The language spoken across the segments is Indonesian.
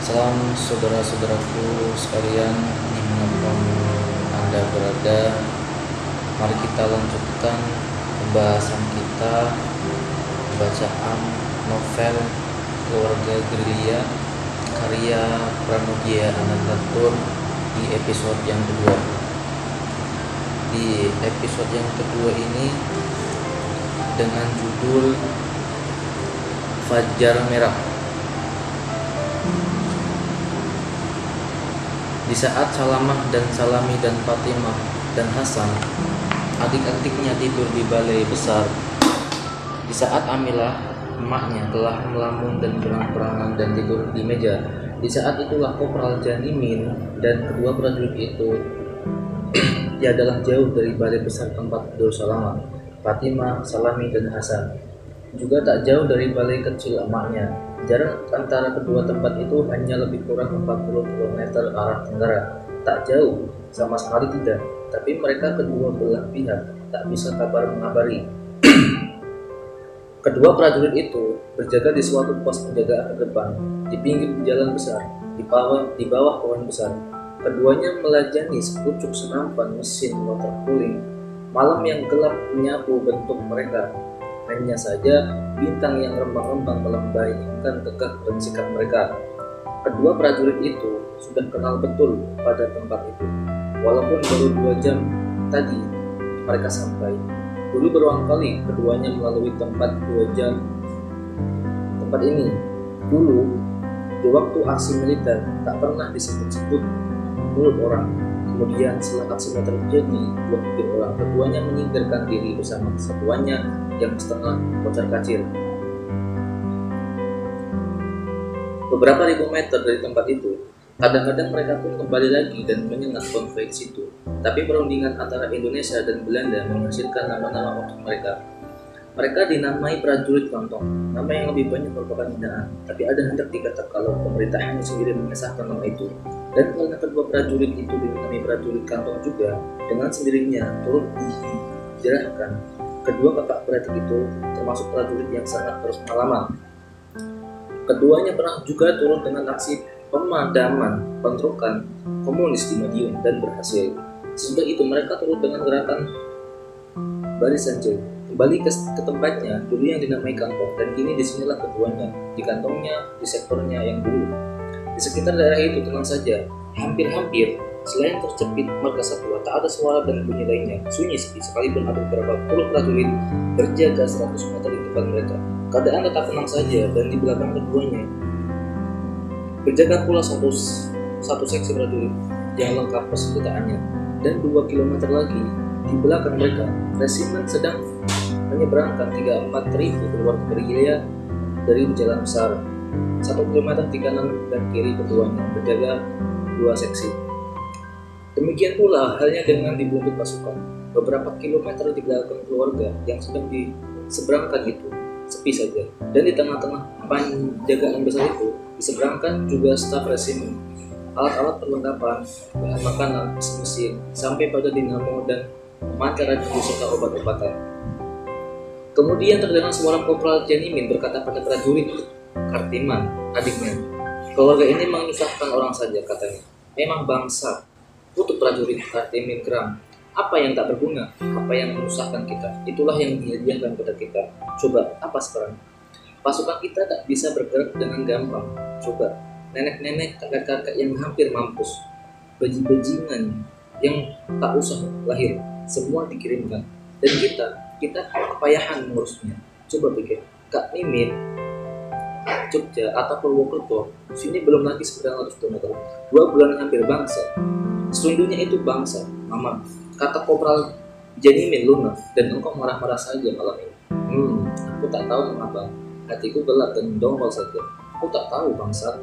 Salam saudara-saudaraku sekalian dimanapun Anda berada. Mari kita lanjutkan pembahasan kita bacaan novel Keluarga Gerilya karya Pramudia Anantatur di episode yang kedua. Di episode yang kedua ini dengan judul Fajar Merah. Di saat Salamah dan Salami dan Fatimah dan Hasan, adik-adiknya tidur di balai besar. Di saat Amilah, emaknya, telah melamun dan berang-berangan dan tidur di meja. Di saat itulah Kopral Janimin dan kedua prajurit itu tiadalah jauh dari balai besar tempat tidur Salamah, Fatimah, Salami dan Hasan. Juga tak jauh dari balai kecil emaknya. Jarak antara kedua tempat itu hanya lebih kurang 40 km arah tenggara. Tak jauh, sama sekali tidak. Tapi mereka kedua belah pihak tak bisa kabar mengabari. Kedua prajurit itu berjaga di suatu pos penjagaan terdepan, di pinggir jalan besar, di bawah pohon besar. Keduanya melajani sepucuk senampan mesin water cooling. Malam yang gelap menyapu bentuk mereka. Hanya saja bintang yang rembang-rembang membayangkan tegak dan sikap mereka. Kedua prajurit itu sudah kenal betul pada tempat itu. Walaupun baru 2 jam tadi mereka sampai. Dulu berulang kali keduanya melalui tempat 2 jam tempat ini. Dulu di waktu aksi militer tak pernah disebut-sebut mulut orang. Kemudian setelah aksinya terjadi, 2 orang keduanya menyingkirkan diri bersama kesatuannya yang setengah kocar kacir. Beberapa ribu meter dari tempat itu, kadang-kadang mereka pun kembali lagi dan menyengat konflik situ. Tapi perundingan antara Indonesia dan Belanda menghasilkan nama-nama untuk mereka. Mereka dinamai prajurit kantong, nama yang lebih banyak merupakan hinaan. Tapi ada hendak dikata kalau pemerintahan sendiri mengesahkan nama itu. Dan karena kedua prajurit itu dinamai prajurit kantong juga, dengan sendirinya turut dijerahkan. Kedua kakak beradik itu termasuk prajurit yang sangat berpengalaman. Keduanya pernah juga turun dengan aksi pemadaman bentrokan komunis di Madiun dan berhasil. Sesudah itu mereka turun dengan gerakan barisan jauh. Kembali ke tempatnya dulu yang dinamai kantong, dan kini disinilah keduanya, di kantongnya, di sektornya yang dulu. Di sekitar daerah itu tenang saja, hampir-hampir selain terjepit marga satwa, tak ada suara dan bunyi lainnya. Sunyi sepi, sekalipun ada beberapa puluh prajurit berjaga 100 meter di depan mereka. Keadaan tetap tenang saja, dan di belakang keduanya berjaga pula satu seksi prajurit yang lengkap persenjataannya. Dan 2 kilometer lagi di belakang mereka, resimen sedang menyeberangkan 3-4 ribu keluarga gerilya dari jalan besar. 1 kilometer di kanan dan kiri keduanya berjaga 2 seksi. Demikian pula halnya dengan di buntut pasukan. Beberapa kilometer di belakang keluarga yang sedang diseberangkan itu sepi saja. Dan di tengah-tengah penjagaan besar itu diseberangkan juga staf resimen, alat-alat perlengkapan, bahan makanan, mesin, sampai pada dinamo dan pemancar radio serta obat-obatan. Kemudian terdengar suara Kopral Janimin berkata pada prajurit Kartiman, adiknya, "Keluarga ini menyusahkan orang saja," katanya. "Memang bangsa." Untuk prajurit Kartimin geram. "Apa yang tak berguna? Apa yang menyusahkan kita? Itulah yang dihadiahkan pada kita. Coba, apa sekarang? Pasukan kita tak bisa bergerak dengan gampang. Coba, nenek-nenek, kakek-kakek yang hampir mampus, bajing-bajingan yang tak usah lahir, semua dikirimkan. Dan kita kepayahan mengurusnya. Coba pikir, Kak Mimin, Jogja atau Purwokerto, sini belum lagi 900 km. 2 bulan hampir bangsa. Sesungguhnya itu bangsa, Mama," kata Kopral Janimin lunak, "dan engkau marah-marah saja malam ini." Aku tak tahu mengapa. Hatiku gelap dan dongkol saja. Aku tak tahu bangsa.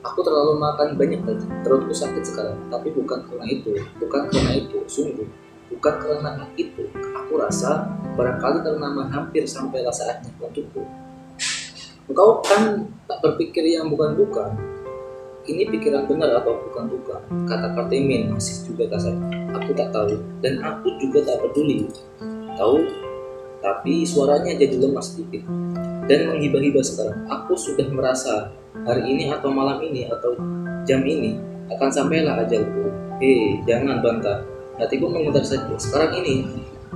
Aku terlalu makan banyak tadi. Perutku sakit sekarang. Tapi bukan karena itu, sungguh. Bukan karena itu. Aku rasa barangkali karena hampir sampailah saatnya untukku. Engkau kan tak berpikir yang bukan-bukan. Ini pikiran benar atau bukan-bukan, kata Kartimin masih juga kasar. Aku tak tahu, dan aku juga tak peduli. Tahu, tapi suaranya jadi lemah sedikit. dan menghibah-hibah sekarang. Aku sudah merasa hari ini atau malam ini atau jam ini akan sampailah ajalku. Jangan bantah. Hatiku menggetar saja. Sekarang ini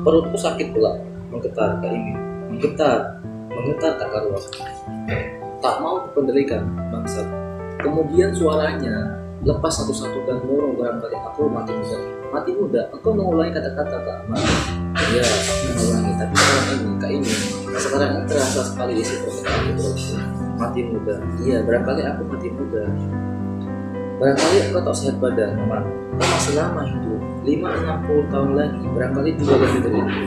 perutku sakit pula. Menggetar Kak Imin. Menggetar tak karuan. Tak mau kupendalikan, bangsat. Kemudian suaranya lepas satu-satu dan murung barangkali aku mati muda. Mati muda, engkau mengulangi kata-kata Kak Ahmad. Ya, mengulangi, tapi sekarang ini Kak Imin. Sekarang ini terasa sekali isi perkataan itu. Mati muda. Iya, barangkali aku mati muda. Barangkali engkau tak sehat badan, Mama. Kau masih lama hidup, 5-60 tahun lagi, barangkali juga lebih dari itu.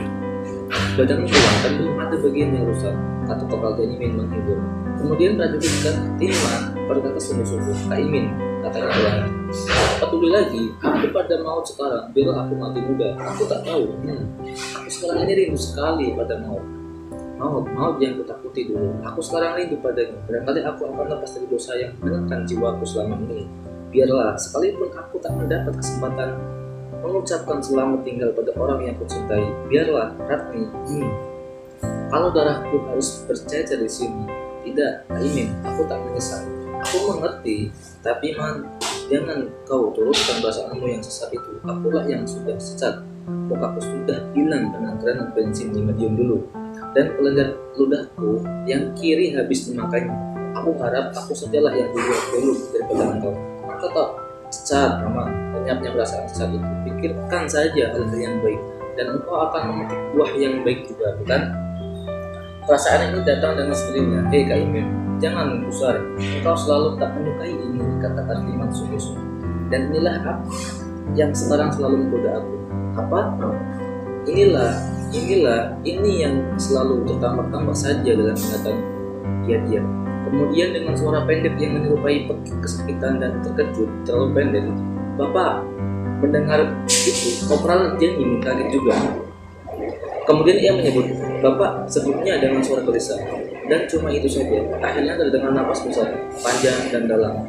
Badanmu kuat dan belum ada bagian yang rusak, kata Kopral Imin menghibur. Kemudian prajurit Timan berkata sungguh-sungguh, Kak Imin, katanya ulang. Peduli lagi, aku pada maut sekarang, biarlah aku mati muda. Aku tak tahu. Aku sekarang ini rindu sekali pada maut. Maut yang kutakuti dulu. Aku sekarang rindu padanya. Barangkali aku akan lepas dari dosa yang menekan jiwaku selama ini. Biarlah, sekalipun aku tak mendapat kesempatan mengucapkan selamat tinggal pada orang yang kucintai. Biarlah, Ratni. Kalau darahku harus bercecer di sini, tidak, Imin, aku tak menyesal. Aku mengerti, tapi jangan kau turutkan perasaanmu yang sesat itu. Akulah yang sudah sesat. Mukaku sudah hilang dengan keran bensin di medium dulu, dan kelenjar ludahku yang kiri habis dimakainya. Aku harap aku sajalah yang dulu daripada engkau. Engkau tak sesat, Mama. Lenyapnya perasaan sesat itu. Pikirkan saja hal-hal yang baik, dan engkau akan memetik buah yang baik juga, bukan? Perasaan ini datang dengan sendirinya. Kak Imin, jangan gusar. Engkau selalu tak menyukai ini, katakan Timan sungguh-sungguh. Dan inilah apa yang sekarang selalu menggoda aku. Apa? Ini yang selalu tertambah-tambah saja dalam ingatan dia. Kemudian dengan suara pendek yang menyerupai kesakitan dan terkejut, terlalu pendek. Bapak mendengar itu, Kopral Imin kaget juga. Kemudian ia menyebut, Bapak, sebutnya dengan suara gelisah. Dan cuma itu saja. Akhirnya terdengar napas besar, panjang dan dalam.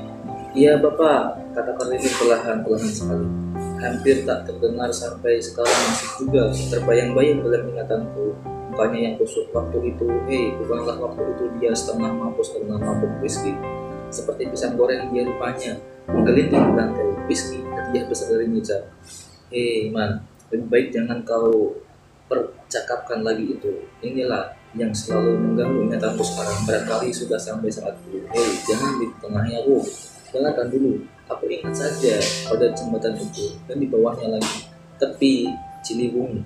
Iya, Bapak, kata Karlimin perlahan-lahan sekali. Hampir tak terdengar sampai sekarang masih juga terbayang-bayang dalam ingatanku. Mukanya yang kusut waktu itu, bukanlah waktu itu dia setengah mampus karena mabuk whisky. Seperti pisang goreng dia rupanya menggelinting di lantai. Whisky, hadiah besar dari Nizar. Man, lebih baik jangan kau percakapkan lagi itu. Inilah yang selalu mengganggu ingatanku sekarang. Barangkali sudah sampai saatku. Jangan di tengahnya, dengarkan dulu. Aku ingat saja pada jembatan itu dan di bawahnya lagi tepi Ciliwung.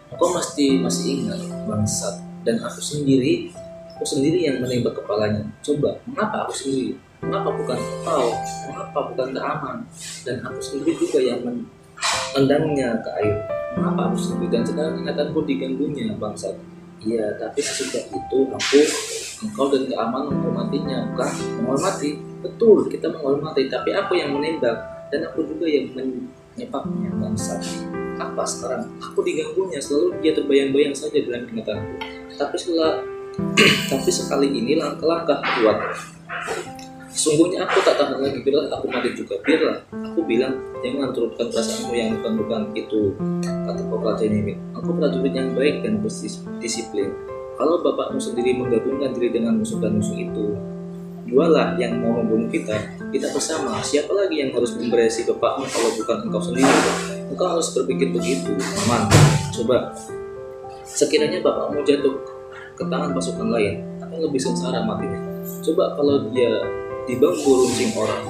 Engkau masih ingat, bangsat. Dan aku sendiri yang menembak kepalanya. Coba, mengapa aku sendiri? Mengapa bukan kau? Mengapa bukan Kak Aman? Dan aku sendiri juga yang menendangnya ke air. Mengapa aku sendiri? Dan sekarang ingatanku diganggunya, bangsat. Iya, tapi sejak itu engkau dan Kak Aman menghormatinya, bukan? Menghormati? Betul, kita menghormati. Tapi aku yang menembak dan aku juga yang menyepaknya, bangsat. Apa sekarang? Aku diganggunya, selalu dia terbayang-bayang saja dalam ingatanku. Tapi sekali ini langkah kuat. Sungguhnya aku tak tahan lagi, biarlah aku mati juga. Biarlah, aku bilang, jangan turutkan perasaanmu yang bukan itu, kata Kopral Imin. Aku prajurit yang baik dan berdisiplin. Kalau bapakmu sendiri menggabungkan diri dengan musuh itu, jualah yang mau membunuh kita bersama. Siapa lagi yang harus memberesi bapakmu kalau bukan engkau sendiri? Engkau harus berpikir begitu, Aman. Coba, sekiranya bapakmu jatuh ke tangan pasukan lain, akan lebih sengsara matinya. Coba kalau dia dibangku runcing orang,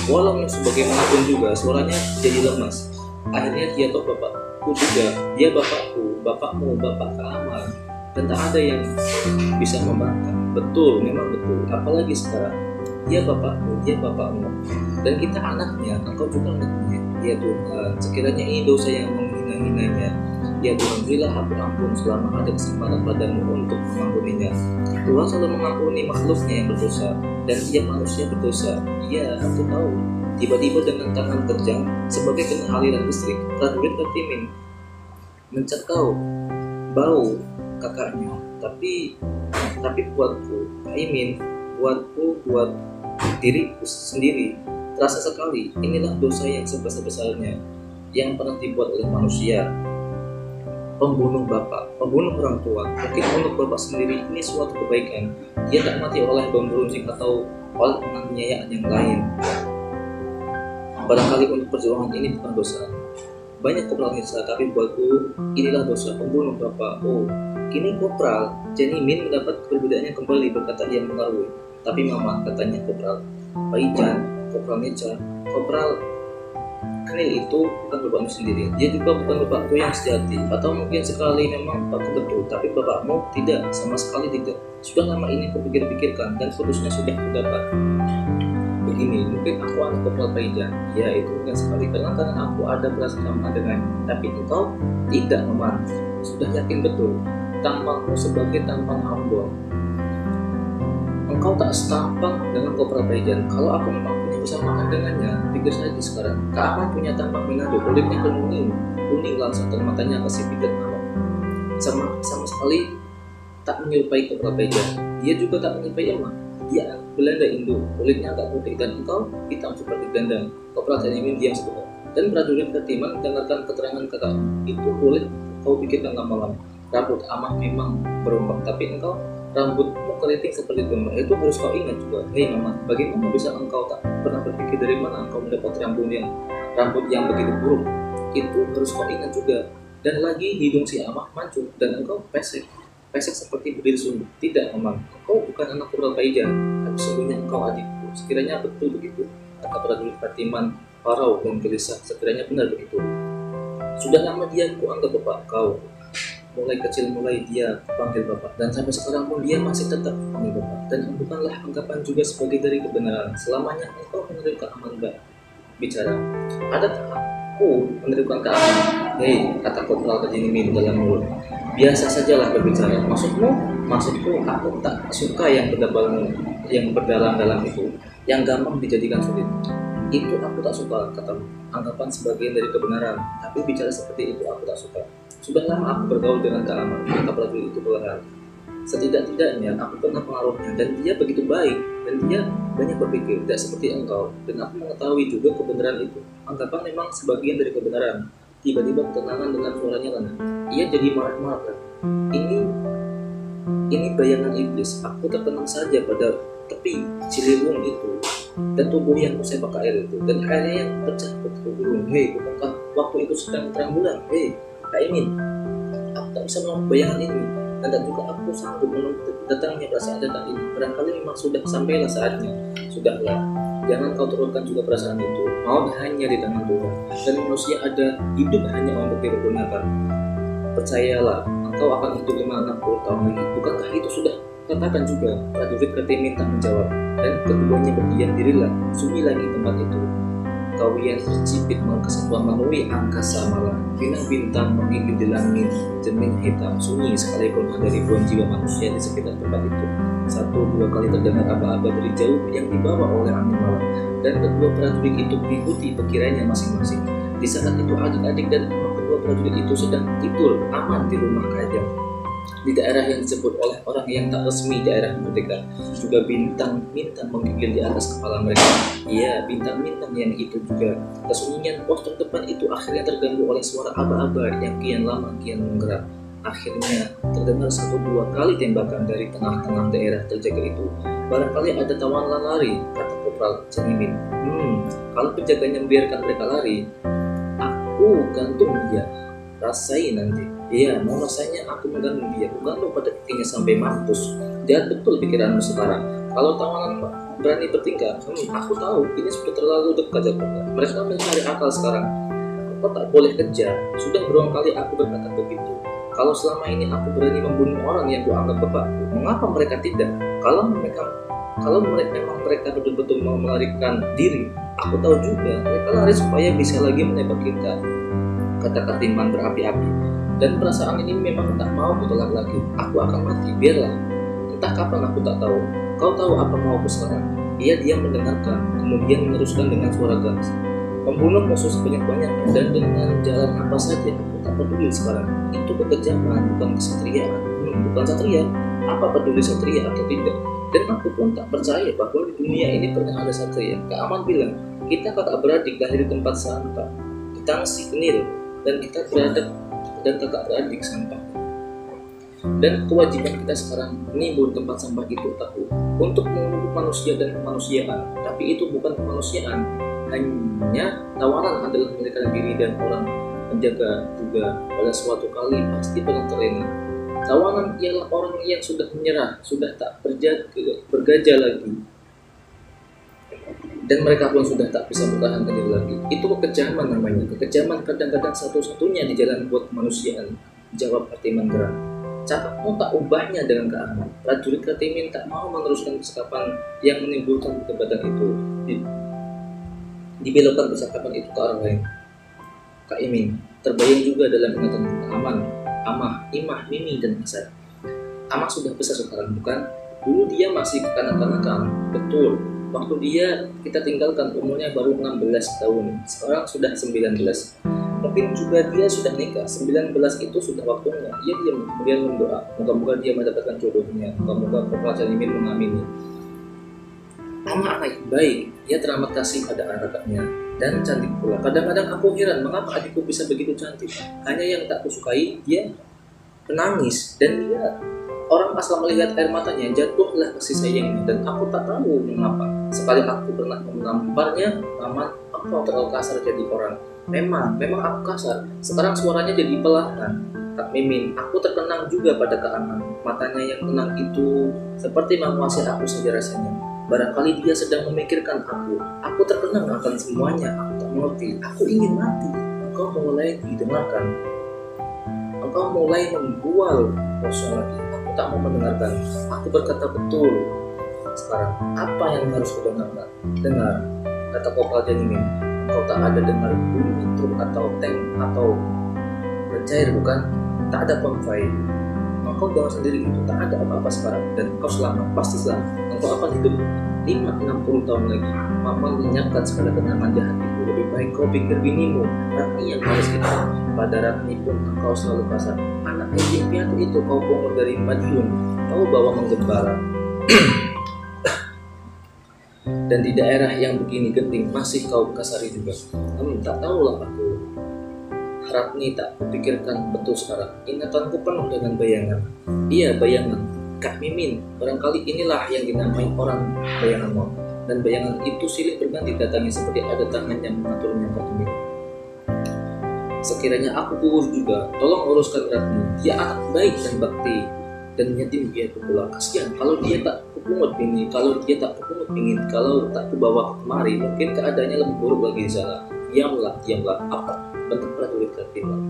walau sebagaimanapun juga suaranya jadi lemas. Akhirnya dia tahu bapakku juga, dia bapakmu, bapak Kak Aman, dan tak ada yang bisa membantah. Betul, memang betul. Apalagi sekarang, dia bapakmu, dan kita anaknya, engkau juga anaknya. Ya Tuhan, sekiranya ini dosa yang menghina-hinanya, ya Tuhan, berilah aku ampun selama ada kesempatan padamu untuk mengampuninya. Tuhan selalu mengampuni makhluknya yang berdosa, dan ia manusia berdosa. Iya, aku tahu. Tiba-tiba dengan tangan terjang, sebagai kena aliran listrik, prajurit Timin mencekau bau kakaknya. Tapi buatku, Kak Imin, buat diriku sendiri, terasa sekali inilah dosa yang sebesar-besarnya yang pernah dibuat oleh manusia. pembunuh bapak, pembunuh orang tua. Mungkin untuk bapak sendiri ini suatu kebaikan. Dia tak mati oleh bom runcing atau oleh penganiayaan yang lain. Barangkali untuk perjuangan ini bukan dosa. Banyak kopral Nisa, tapi buatku inilah dosa pembunuh bapak. Oh, kini kopral Jenny Min mendapat perbedaannya kembali, berkata dia mengetahui. Tapi mama, katanya kopral Paijan, kopral Nisa, kopral Knil itu bukan bapakmu sendiri. Dia juga bukan bapakku yang sejati. Atau mungkin sekali memang bapakku betul, tapi bapakmu tidak, sama sekali tidak. Sudah lama ini kupikir-pikirkan dan putusnya sudah kudapat. Begini, mungkin aku anak kopral Paijan. Ya, itu mungkin sekali karena aku ada perasaan sama dengannya. Tapi engkau tidak, Mama. Sudah yakin betul. Tampangmu sebagai tampang Ambon. Engkau tak setampang dengan kopral Paijan. Kalau aku memang punya kesamaan dengannya, pikir saja sekarang. Kak Aman punya tampang Manado, kulitnya kuning langsung dan matanya kasih pidat Aman. Sama sekali tak menyerupai kopral Paijan. Dia juga tak menyerupai Emma. Dia Belanda Indo, kulitnya agak putih dan engkau hitam seperti gandang. Kopral Jenny diam sebentar. Dan prajurit Katiman mendengarkan keterangan kakak itu kulit kau pikirkan lama-lama. Rambut Amah memang berombak, tapi engkau rambutmu keriting seperti domba. Itu harus kau ingat juga. Hei Mama, bagaimana bisa engkau tak pernah berpikir dari mana engkau mendapat rambut yang begitu buruk? Itu harus kau ingat juga. Dan lagi hidung si Amah mancung dan engkau pesek seperti berdiri sumber. Tidak, Mama, engkau bukan anak kopral Paijan. Aku sesungguhnya engkau adikku. Sekiranya betul begitu, kata prajurit Katiman parau dan gelisah. Sekiranya benar begitu. Sudah lama dia kuanggap bapak kau. Mulai kecil dia panggil bapak, dan sampai sekarang pun dia masih tetap panggil bapak. Dan bukanlah anggapan juga sebagai dari kebenaran. Selamanya engkau menerima aman bicara. Ada tak aku menerima aman? Hei, kata kopral Jenny Min dalam mulut. Biasa sajalah berbicara. Maksudku aku tak suka yang berdalam itu, yang gampang dijadikan sulit. Itu aku tak suka, katamu. Anggapan sebagian dari kebenaran, tapi bicara seperti itu aku tak suka. Sudah lama aku bergaul dengan Kak Aman, kata prajurit itu perlahan. Setidak-tidaknya aku pernah pengaruhnya dan dia begitu baik dan dia banyak berpikir, tidak seperti engkau. Dan aku mengetahui juga kebenaran itu. Anggapan memang sebagian dari kebenaran. Tiba-tiba ketenangan dengan suaranya lana. Ia jadi marah-marah. Ini bayangan iblis. Aku tertenang saja pada tepi Ciliwung itu dan tubuh yang sepak air itu dan airnya yang pecah ke gunung. Hei, bukankah waktu itu sedang terang bulan? Hei, Kak Emin, aku tak bisa melakukan bayangan ini dan juga aku sanggup menuntut datangnya perasaan datang ini. Barangkali memang sudah sampailah saatnya. Sudahlah, jangan kau turunkan juga perasaan itu. Maut hanya di tangan Tuhan dan manusia ada hidup hanya untuk dipergunakan. Percayalah, engkau akan hidup 5-60 tahun lagi. Bukankah itu sudah katakan juga? Prajurit Katimin tak menjawab dan keduanya berdiam dirilah. Sunyi lagi tempat itu. Kawian tercipit kesatuan melalui angkasa malam. Bintang-bintang menggigit di langit, jernih hitam sunyi sekalipun ada ribuan jiwa manusia di sekitar tempat itu. 1-2 kali terdengar aba-aba dari jauh yang dibawa oleh angin malam, dan kedua prajurit itu mengikuti pikirannya masing-masing. Di saat itu adik-adik dan anak kedua prajurit itu sedang tidur aman di rumah kerajaan di daerah yang disebut oleh orang yang tak resmi daerah merdeka. Juga bintang-bintang menggigil di atas kepala mereka. Iya, bintang-bintang yang itu juga. Kesunyian pos terdepan itu akhirnya terganggu oleh suara aba-aba yang kian lama kian menggerak. Akhirnya terdengar 1-2 kali tembakan dari tengah-tengah daerah terjaga itu. Barangkali ada tawanan lari, kata kopral Jenny Min. Kalau penjaganya membiarkan mereka lari, aku gantung dia. Rasain nanti. Iya, mau rasanya aku menggantung dia. Gantung pada kakinya sampai mampus. Lihat betul pikiranmu sekarang. Kalau tawanan berani bertingkah, aku tahu ini sudah terlalu dekat Jakarta. Mereka mencari akal sekarang. Kau tak boleh kejar. Sudah berulang kali aku berkata begitu. Kalau selama ini aku berani membunuh orang yang kuanggap bapakku, mengapa mereka tidak? Kalau memang mereka betul-betul mau melarikan diri, aku tahu juga mereka lari supaya bisa lagi menembak kita. Kata Katiman berapi-api. Dan perasaan ini memang tak mau bertolak lagi. Aku akan mati, biarlah. Entah kapan aku tak tahu. Kau tahu apa mau aku sekarang? Ia diam mendengarkan, kemudian meneruskan dengan suara ganas. Membunuh musuh sebanyak-banyaknya dan dengan jalan apa saja, aku tak peduli sekarang. Itu kekejaman, bukan kesatriaan. Bukan satria. Apa peduli satria atau tidak? Dan aku pun tak percaya bahwa di dunia ini pernah ada satria. Kak Aman bilang, kita kakak beradik lahir di tempat sampah, di Tangsi Kenil, dan kita dan kakak beradik sampah. Dan kewajiban kita sekarang menimbun tempat sampah itu tahu untuk mengurus manusia dan kemanusiaan. Tapi itu bukan kemanusiaan, hanya tawanan adalah melarikan diri dan orang menjaga juga pada suatu kali pasti pernah terlena. Tawanan ialah orang yang sudah menyerah, sudah tak bergajah lagi, dan mereka pun sudah tak bisa bertahan diri lagi. Itu kekejaman namanya. Kekejaman kadang-kadang satu-satunya di jalan buat kemanusiaan, jawab Katimin gerah. Cakapmu tak ubahnya dengan keaman. Prajurit Katimin tak mau meneruskan percakapan yang menimbulkan perdebatan itu. Dibelokkan percakapan itu ke arah lain. Kak Imin terbayang juga dalam ingatan Aman, Amah, Imah, Mimi, dan Hasan. Amah sudah besar sekarang, bukan? Dulu dia masih kekanak-kanakan, betul. Waktu kita tinggalkan umurnya baru 16 tahun, sekarang sudah 19. Mungkin juga dia sudah nikah, 19 itu sudah waktunya. Ia diam, kemudian berdoa, moga-moga dia mendapatkan jodohnya, moga-moga Kopral Imin mengamini. Amah anak baik, ia teramat kasih pada anaknya dan cantik pula. Kadang-kadang aku heran mengapa adikku bisa begitu cantik. Hanya yang tak kusukai, dia menangis dan dia orang asal melihat air matanya jatuhlah kasih sayangnya, dan aku tak tahu mengapa. Sekali aku pernah menamparnya, Maman, aku terlalu kasar jadi orang. Memang aku kasar. Sekarang suaranya jadi pelan. Kak Mimin, aku terkenang juga pada Kak Aman. Matanya yang tenang itu seperti menguasai aku saja rasanya. Barangkali dia sedang memikirkan aku. Aku terkenang akan semuanya. Aku tak mengerti. Aku ingin mati. Engkau mulai didengarkan. Engkau mulai membual kosong lagi. Aku tak mau mendengarkan. Aku berkata betul. Sekarang, apa yang harus kudengarkan? Dengar, kata Kopral Janimin. Kau tak ada dengar bunyi truk atau tank atau bercair, bukan? Tak ada konvoy. Engkau dengar sendiri itu, tak ada apa-apa sekarang. Dan kau selamat, pasti selamat. Engkau akan hidup 5-60 tahun lagi. Mama menyiapkan segala kenangan jahat itu. Lebih baik kau pikir binimu, Ratni yang harus kita. Pada Ratni pun engkau selalu kasar. Anak yatim piatu itu kau pungut dari Madiun. Kau bawa menggembala. Dan di daerah yang begini genting masih kau kasari juga. Tak tahulah aku. Ratni tak kupikirkan betul sekarang. Ingatanku penuh dengan bayangan. Iya, bayangan. Kak Mimin, barangkali inilah yang dinamai orang bayangan maut. Dan bayangan itu silih berganti datangnya seperti ada tangan yang mengaturnya Kak Mimin. Sekiranya aku gugur juga, tolong uruskan Ratni. Dia anak baik dan bakti. Dan yatim piatu pula. Kasihan kalau dia tak kupungut ini, kalau dia tak kupungut ingin, kalau tak kubawa kemari, mungkin keadaannya lebih buruk lagi di sana. Diamlah, apa? Bentuk prajurit Katimin.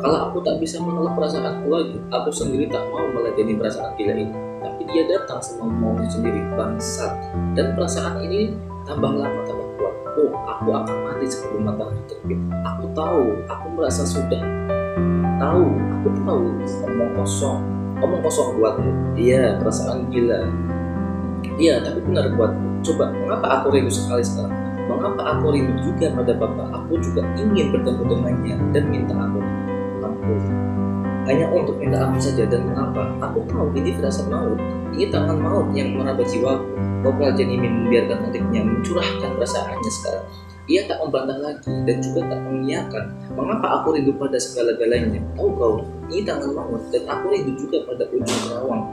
Kalau aku tak bisa menolak perasaanku lagi, aku sendiri tak mau meladeni perasaan gila ini. Tapi dia datang semau-maunya sendiri, bangsat. Dan perasaan ini tambah lama tambah kuat. Oh, aku akan mati sebelum matahari terbit. Aku tahu, aku merasa sudah tahu, aku tahu. Omong kosong buatmu. Iya, perasaan gila. Iya, tapi benar buatmu. Coba, mengapa aku rindu sekali sekarang? Mengapa aku rindu juga pada Bapak? Aku juga ingin bertemu dengannya dan minta ampun. Hanya untuk minta ampun saja. Dan mengapa? Aku tahu ini firasat maut. Ini tangan maut yang meraba jiwaku. Kopral Janimin membiarkan adiknya mencurahkan perasaannya sekarang. Ia tak membantah lagi dan juga tak mengiyakan. Mengapa aku rindu pada segala-galanya? Tahu kau, ini tangan maut, dan aku rindu juga pada ujung kerawang,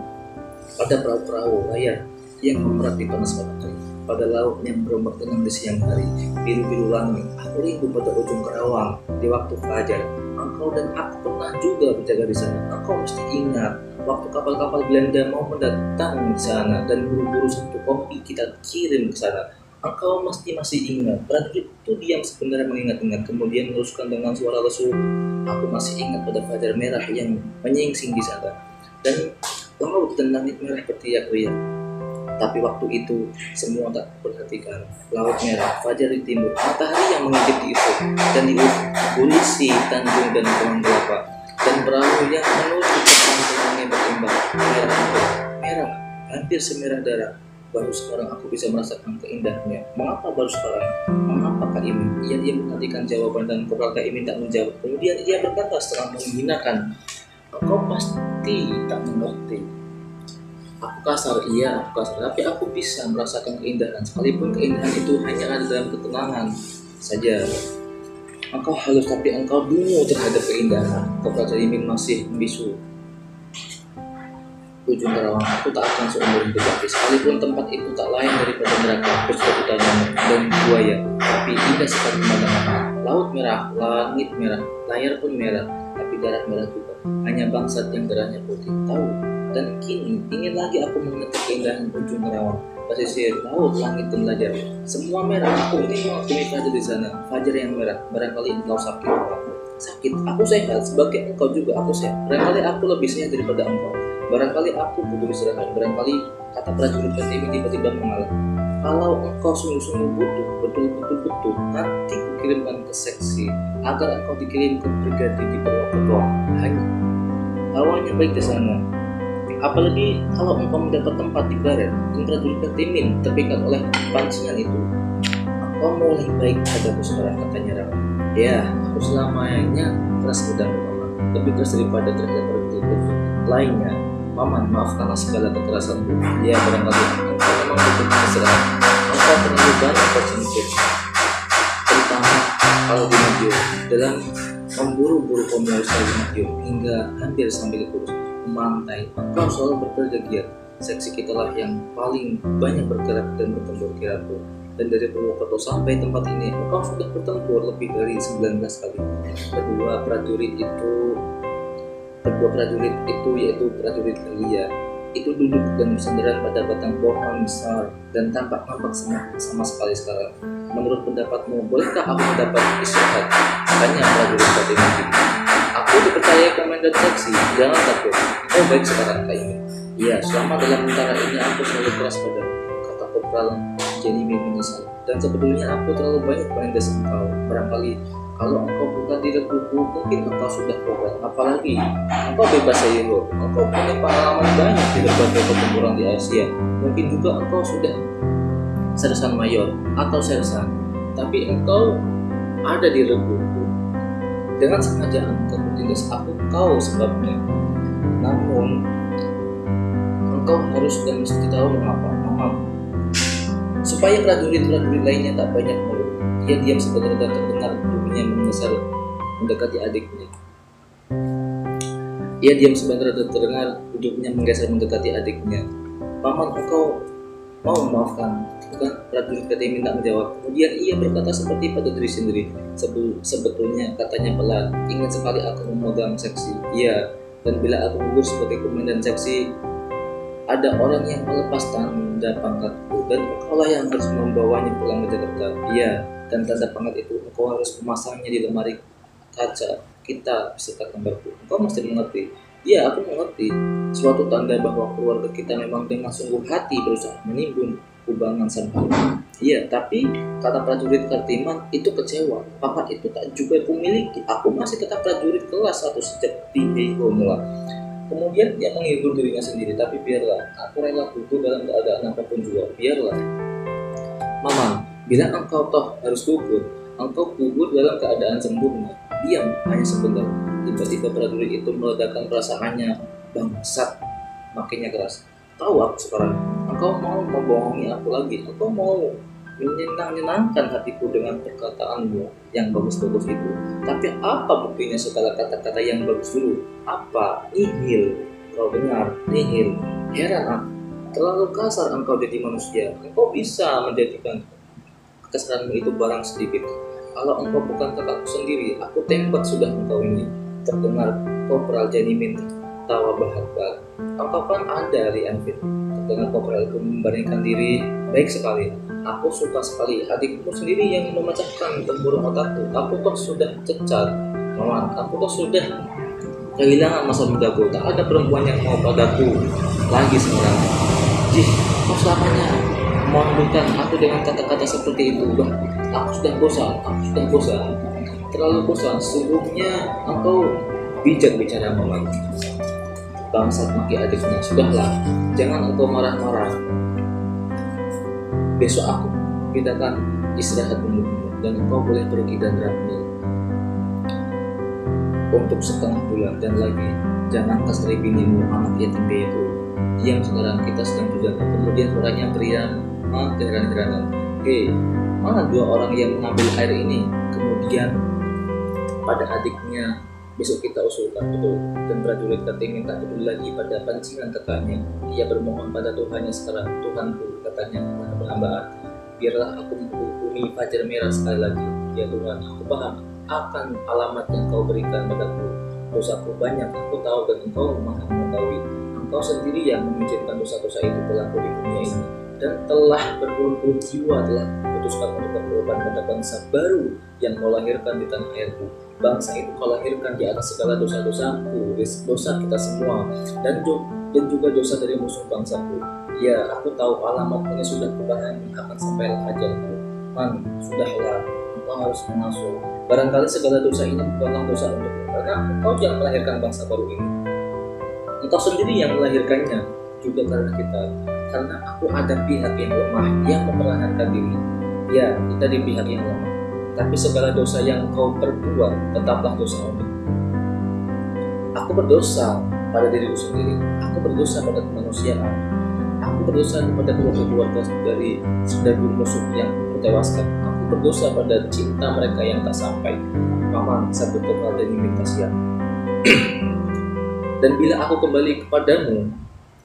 pada perahu-perahu layar yang memerat di panas matahari, pada laut yang berombak tenang di siang hari, biru-biru langit. Aku rindu pada ujung kerawang di waktu fajar. Engkau dan aku pernah juga berjaga di sana. Engkau mesti ingat waktu kapal-kapal Belanda mau mendatang di sana dan buru-buru satu kopi kita kirim ke sana. Engkau masih ingat. Prajurit itu diam sebenarnya mengingat-ingat, kemudian meneruskan dengan suara lesu. Aku masih ingat pada fajar merah yang menyingsing di sana, dan laut dan langit merah berteriak-teriak. Tapi waktu itu semua tak perhatikan. Laut merah, fajar di timur, matahari yang mengintip di ufuk, dan di ufuk polisi tanjung dan pohon kelapa, dan perahu yang menuju ke pantai bertimbang merah, hampir semerah darah. Baru sekarang aku bisa merasakan keindahannya. Mengapa baru sekarang? Mengapa Kak Imin? Dia menantikan jawaban dan Kopral Kak Imin tak menjawab. Kemudian ia berkata setelah menghinakan, engkau pasti tak mengerti. Aku kasar, tapi aku bisa merasakan keindahan. Sekalipun keindahan itu hanya ada dalam ketenangan saja. Engkau halus tapi engkau dungu terhadap keindahan. Kopral Caimin masih membisu. Ujung Kerawang, aku tak akan seumur hidup lagi. Sekalipun tempat itu tak lain daripada neraka, bersuatu nyamuk dan buaya. Tapi indah sekali pemandangan. Laut merah, langit merah, layar pun merah, tapi darah merah juga. Hanya bangsat yang darahnya putih. Tahu? Dan kini ingin lagi aku mengetuk keindahan ujung Kerawang. Pesisir, laut, langit dan fajar. Semua merah. Aku ini mengakui fajar di sana. Fajar yang merah. Barangkali engkau sakit. Sakit. Aku sehat. Sebagai engkau juga aku sehat. Barangkali aku lebih sehat daripada engkau. Barangkali aku butuh istirahat. Barangkali kata prajurit ini tiba-tiba mengalah. Kalau engkau sungguh-sungguh butuh, betul-betul butuh, nanti kukirimkan ke seksi agar engkau dikirim ke brigade di Purwokerto. Hanya awalnya baik di sana. Apalagi kalau engkau mendapat tempat di barat dan prajurit Kartimin terpikat oleh pancingan itu, engkau mulai baik padaku sekarang, katanya Rama. Ya, aku selamanya keras dan lebih keras daripada terhadap prajurit lainnya. Paman, maafkanlah segala kekerasanku. Ya, barangkali engkau memang butuh istirahat. Engkau terlalu banyak berpikir, terutama kalau di Madiun, dalam memburu-buru pemulai di Madiun hingga hampir sampai ke kurus memantai. Engkau selalu berkerja giat. Seksi kita lah yang paling banyak bergerak dan bertempur kiraku. Dan dari Purwokerto sampai tempat ini, engkau sudah bertempur lebih dari 19 kali. Kedua prajurit itu yaitu prajurit Elia itu duduk dan bersandaran pada batang pohon besar dan tampak sama sekali sekarang. Menurut pendapatmu, bolehkah aku mendapat istirahat? Tanya prajurit Kartimin. Aku dipercaya komandan seksi. Jangan takut. Oh baik sekarang kayaknya. Iya, selama dalam tentara ini aku selalu keras pada kata Kopral Caimin menyesal. Dan sebetulnya aku terlalu banyak menindas engkau. Barangkali kalau engkau bukan di reguku, mungkin engkau sudah tobat. Apalagi engkau bebas hero. Engkau punya pengalaman banyak di berbagai pertempuran di Asia. Mungkin juga engkau sudah sersan mayor atau sersan. Tapi engkau ada di reguku. Dengan sengaja engkau tindas aku tahu sebabnya. Namun engkau harus dan mesti tahu mengapa. Supaya prajurit-prajurit lainnya tak banyak mulut. Dia diam sebentar dan terdengar tubuhnya mengeser mendekati adiknya. Ia diam sebentar dan terdengar duduknya menggeser mendekati adiknya. Paman, engkau mau memaafkan? Bukan? Prajurit Kartimin tak menjawab. Kemudian ia berkata seperti pada diri sendiri. Sebetulnya katanya pelan. Ingin sekali aku memegang seksi. Iya. Dan bila aku gugur sebagai komandan seksi, ada orang yang melepas tanda pangkatku dan engkaulah yang harus membawanya pulang ke Jakarta. Iya. Dan tanda pangkat itu engkau harus memasangnya di lemari kaca kita beserta gambarku. Engkau mesti mengerti. Ya, aku mengerti. Suatu tanda bahwa keluarga kita memang dengan sungguh hati berusaha menimbun kubangan sampah. Iya, tapi kata prajurit Kartimin itu kecewa. Pangkat itu tak juga aku miliki. Aku masih tetap prajurit kelas 1 sejak di Heigomola. Kemudian dia menghibur dirinya sendiri. Tapi biarlah, aku rela gugur dalam keadaan apapun juga. Biarlah. Mama, bila engkau toh harus gugur, engkau gugur dalam keadaan sempurna. Diam hanya sebentar. Tiba-tiba prajurit itu meledakkan perasaannya. Bangsat, makinnya keras. Tahu aku sekarang, engkau mau membohongi aku lagi. Engkau mau menyenangkan hatiku dengan perkataanmu yang bagus-bagus itu. Tapi apa buktinya segala kata-kata yang bagus dulu? Apa? Nihil. Kau dengar? Nihil. Heran aku. Terlalu kasar engkau jadi manusia. Engkau bisa menjadikan kekesaranmu itu barang sedikit. Kalau engkau bukan kakakku sendiri, aku tembak sudah engkau ini. Terdengar Kopral Caimin tawa bahak-bahak. Engkau kan ada di Anvil. Terdengar Kopral itu membaringkan diri. Baik sekali. Aku suka sekali. Adikmu sendiri yang memecahkan tempurung otakku. Aku toh sudah cecat. Mama, aku toh sudah kehilangan masa mudaku. Tak ada perempuan yang mau padaku lagi sekarang. Jih, kau selamanya memabukkan aku dengan kata-kata seperti itu. Bah, aku sudah bosan. Terlalu bosan. Sungguhnya engkau bijak bicara, Mama. Bangsat, maki adiknya. Sudahlah, jangan engkau marah-marah. Besok kita akan istirahat dulu dan engkau boleh pergi dan Ratmi untuk setengah bulan dan lagi jangan kasari binimu anak yatim piatu. Diam sekarang, kita sedang berjaga. Kemudian suaranya berirama keheran-heranan. Hei, mana dua orang yang mengambil air ini? Kemudian pada adiknya besok kita usulkan betul. Dan prajurit Kartini tak peduli lagi pada pancingan kakaknya. Ia bermohon pada Tuhannya sekarang. Tuhanku, katanya kepada perhambaan, biarlah aku menghukumi fajar merah sekali lagi. Ya Tuhan, aku paham akan alamat yang kau berikan padaku. Dosaku banyak, aku tahu, dan engkau maha mengetahui. Engkau sendiri yang mengizinkan dosa-dosa itu berlaku di dunia ini, dan telah berpuluh-puluh jiwa telah memutuskan untuk berkorban pada bangsa baru yang kau lahirkan di tanah airku. Bangsa itu kau lahirkan di atas segala dosa-dosaku, dosa kita semua, dan juga dosa dari musuh bangsaku. Ya, aku tahu alamat ini sudah kupahami, akan sampailah ajalku. Man, sudahlah, engkau harus mengasuh. Barangkali segala dosa ini bukanlah dosa untukmu, karena engkau yang melahirkan bangsa baru ini. Engkau sendiri yang melahirkannya, juga karena kita. Karena aku ada pihak yang lemah, yang mempertahankan diri. Ya, kita di pihak yang lemah. Tapi segala dosa yang kau perbuat tetaplah dosa untukmu. Aku berdosa pada diriku sendiri. Aku berdosa pada kemanusiaan. Aku berdosa kepada keluarga dari saudara musuh yang kutewaskan. Aku berdosa pada cinta mereka yang tak sampai. Paman, sabda Kepala dan Nimin kasihan. Dan bila aku kembali kepadamu,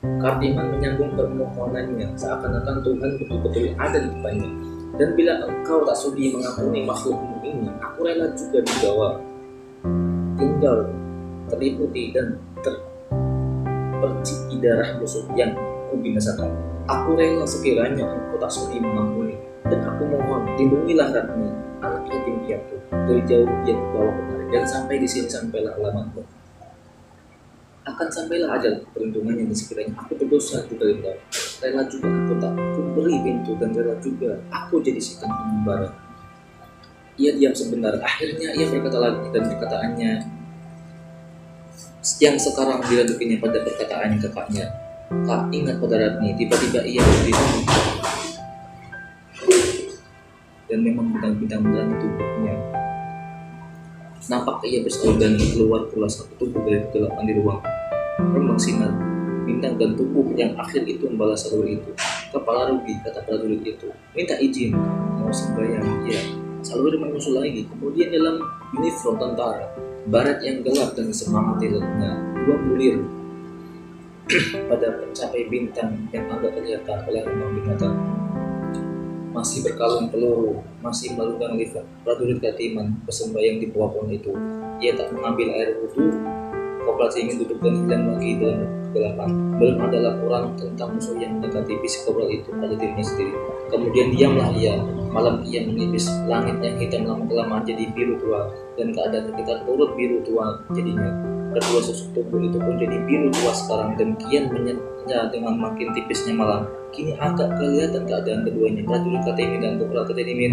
Kartiman menyambung permohonannya, seakan-akan Tuhan betul-betul ada di depannya. Dan bila engkau tak sudi mengampuni makhlukmu ini, aku rela juga dibawa, tinggal terliputi dan terpercik di darah musuh yang kubinasakan. Aku rela sekiranya engkau tak sudi mengampuni, dan aku mohon lindungilah Ratmi, anak yatim piatu, dari jauh dia dibawa kemari, dan sampai di sini sampailah alamatmu. Akan sampailah ajal perlindungannya, dan sekiranya aku berdosa juga engkau, rela juga aku tak kuberi pintu, dan rela juga aku jadi setan pengembara. Ia diam sebentar, akhirnya ia berkata lagi, dan perkataannya yang sekarang diladukinya pada perkataan kakaknya. Kak, ingat pada Ratni, tiba-tiba ia berdiri, dan memang bidang-bidang dalam tubuhnya nampak ia bersalur, dan keluar pula satu tubuh dari kegelapan di ruang rembang sinar bintang, dan tubuh yang akhir itu membalas salur itu. Kepala rugi, kata prajurit itu, minta izin mau sembahyang. Ya, salur menyusul lagi. Kemudian dalam uniform tentara, baret yang gelap dan semangat di lengannya, dua bulir pada pencapai bintang yang agak kelihatan oleh rembang binatang. Masih berkalung peluru, masih melunggang liver, prajurit Kartiman bersembahyang di bawah pohon itu. Ia tak mengambil air wudhu. Kopral ingin duduk dan hilang lagi dalam kegelapan. Belum ada laporan tentang musuh yang mendekati fisik Kopral itu pada dirinya sendiri. Kemudian diamlah ia. Malam ia menipis, langit yang hitam lama-kelamaan jadi biru tua, dan keadaan sekitar turut biru tua jadinya. Kedua sosok tubuh itu pun jadi biru tua sekarang, dan kian menyala dengan makin tipisnya malam. Kini agak kelihatan keadaan keduanya. Prajurit Kartini dan Kopral Kartini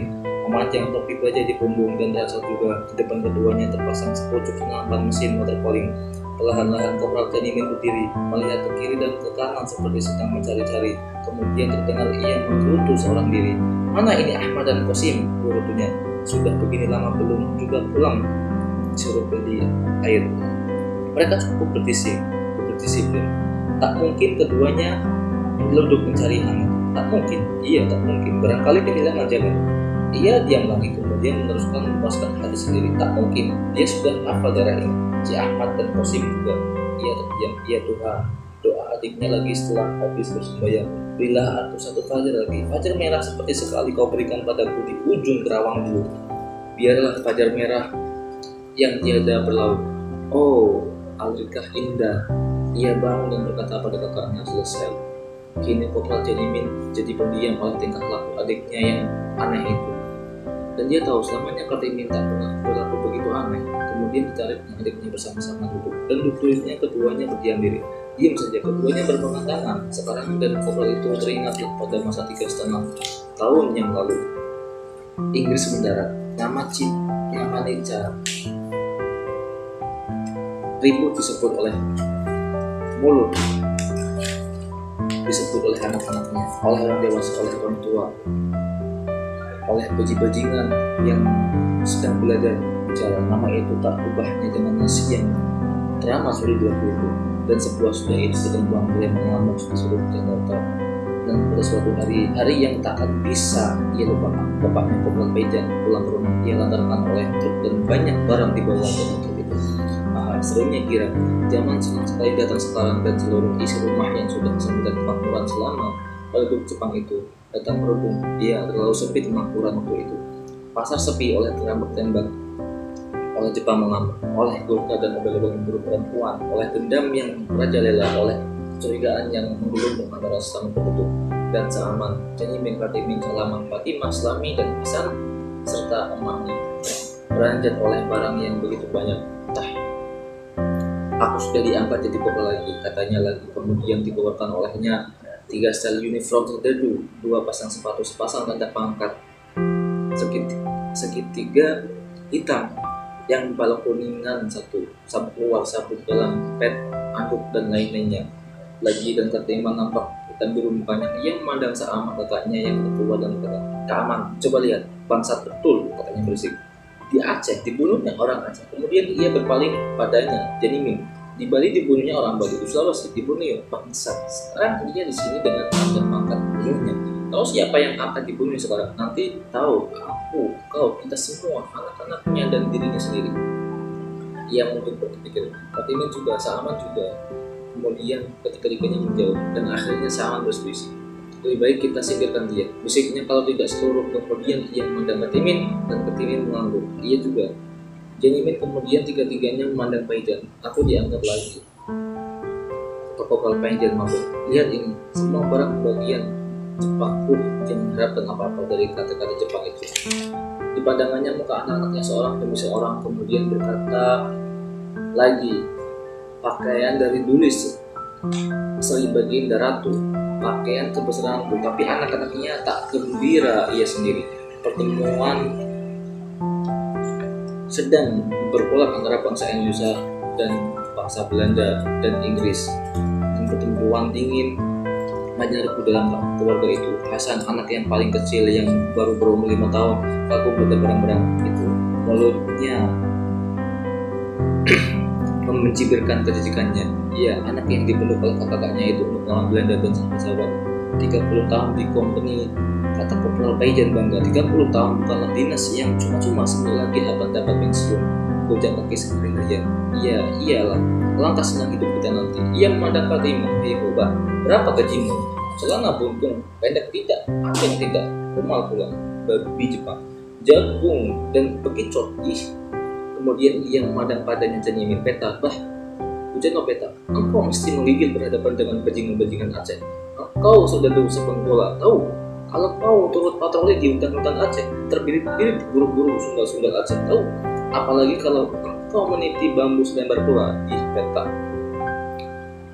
memanjang topi baja di punggung, dan rasa juga di depan keduanya terpasang sepucuk senapan mesin motor calling. Perlahan-lahan Kopral Kartini berdiri, melihat ke kiri dan ke kanan seperti sedang mencari-cari. Kemudian terdengar ia menggerutu seorang diri. Mana ini Ahmad dan Qasim? Gerutunya. Sudah begini lama belum juga pulang, disuruh beli air. Mereka cukup berdisiplin. Tak mungkin keduanya meluduk mencari hangat. Tak mungkin, iya tak mungkin. Barangkali kehilangan jalan. Ia diam lagi, kemudian meneruskan memuaskan hati sendiri. Tak mungkin, dia sudah hafal daerah ini. Si Ahmad dan Qasim juga. Ia terdiam. Ia Tuhan, doa adiknya lagi setelah habis bersembahyang. Berilah aku satu fajar lagi, fajar merah seperti sekali kau berikan padaku di ujung terawang dulu. Biarlah fajar merah yang tiada berlaut. Oh, alangkah indah. Ia bangun dan berkata pada kakaknya, selesai. Kini Kopral Janimin jadi pendiam oleh tingkah laku adiknya yang aneh itu. Dan dia tahu selamanya Kartini tak pernah berlaku begitu aneh. Kemudian ditariknya adiknya bersama-sama duduk, dan duduknya keduanya berdiam diri. Diam saja, keduanya berpegangan tangan. Sekarang dan Kopral itu teringat pada masa 3,5 tahun yang lalu. Inggris mendarat, nama Neca ribut disebut oleh mulut, disebut oleh anak-anaknya, oleh orang dewasa, oleh orang tua, oleh bajing-bajingan yang sedang belajar bicara. Nama itu tak ubahnya dengan nasi yang teramat sulit dilakukan, dan sebuah sudah itu sedang buang yang mengamuk di seluruh Jakarta. Dan pada suatu hari yang tak akan bisa ia lupakan, bapaknya Kopral Paijan pulang ke rumah. Ia lantarkan oleh truk dan banyak barang dibawa dari truk itu. Serunya kira zaman senang sekali datang sekarang, dan seluruh isi rumah yang sudah kesempitan kemakmuran selama penduduk Jepang itu datang berhubung. Ia terlalu sepi kemakmuran waktu itu. Pasar sepi oleh tembak tembak, oleh Jepang mengamuk, oleh Gurkha dan obel-obel memburu perempuan, oleh dendam yang merajalela, oleh kecurigaan yang menggelundung antara sesama penduduk dan Saaman, Canyimin, Kartini, Salaman, Fatimah, Slami, dan Hasan serta emaknya beranjat oleh barang yang begitu banyak. Aku sudah diangkat jadi kopral lagi, katanya lagi. Kemudian dikeluarkan olehnya 3 sel uniform terdedu, 2 pasang sepatu, sepasang tanda pangkat, segitiga hitam yang balok kuningan, satu sabuk luar, sabuk dalam, pet, anduk, dan lain-lainnya. Lagi dan ketimbang nampak hitam biru mukanya. Ia memandang Saaman, kakaknya yang tertua, dan berkata, "Kak Aman, coba lihat, bangsat betul," katanya berisik. Di Aceh dibunuhnya orang Aceh. Kemudian ia berpaling padanya, Janimin. Di Bali dibunuhnya orang Bali. Di Sulawesi dibunuhnya bangsat. Sekarang dia di sini dengan tanda pangkat bunuhnya. Tahu siapa yang akan dibunuh sekarang? Nanti tahu, aku, kau, kita semua, anak-anaknya dan dirinya sendiri. Ia mungkin berpikir. Fatimah juga, Saaman juga. Kemudian ketika-tikanya menjauh, dan akhirnya Saaman berselisih. Lebih baik kita singkirkan dia, bisiknya, kalau tidak seluruh. Kemudian ia memandang Ketimin, dan Ketimin mengangguk. Ia juga. Janimin kemudian tiga-tiganya memandang Paijan. Aku dianggap lagi. Kopral Paijan mabuk. Lihat ini, semua barang bagian Jepangku. Jangan harapkan apa-apa dari kata-kata Jepang itu. Di pandangannya muka anak-anaknya seorang demi seorang. Kemudian berkata lagi, pakaian dari Dulis, Sri Baginda Ratu, pakaian kebesaranku, tapi anak-anaknya tak gembira. Ia sendiri. Pertemuan sedang berpulang antara bangsa Indonesia dan bangsa Belanda dan Inggris, dan pertempuran dingin menyerupu dalam keluarga itu. Hasan, anak yang paling kecil yang baru berumur 5 tahun, kagum pada barang-barang itu. Mulutnya mencibirkan kejijikannya. Ia anak yang dibunuh oleh kakaknya itu untuk melawan Belanda dan sahabat-sahabat. 30 tahun di company, kata Kopral Paijan bangga. 30 tahun bukanlah dinas yang cuma-cuma, sebentar lagi akan dapat pensiun. Gojek kaki sehari-harian. Iya, iyalah, langkah senang hidup kita nanti. Ia memandang Fatimah. Hei Boba, berapa gajimu? Celana buntung, pendek tidak, panjang tidak, rumal pulang, babi Jepang, jagung, dan bekicot. Kemudian ia memandang padanya Janyimin. Peta, bah, hujan no Peta, engkau mesti menggigil berhadapan dengan bajingan-bajingan Aceh. Kau sudah dulu sepenggola, tahu? Kalau kau turut patroli di hutan-hutan Aceh, terbirit-birit buru-buru sundal-sundal Aceh, tahu? Apalagi kalau kau meniti bambu selembar pula. Peta.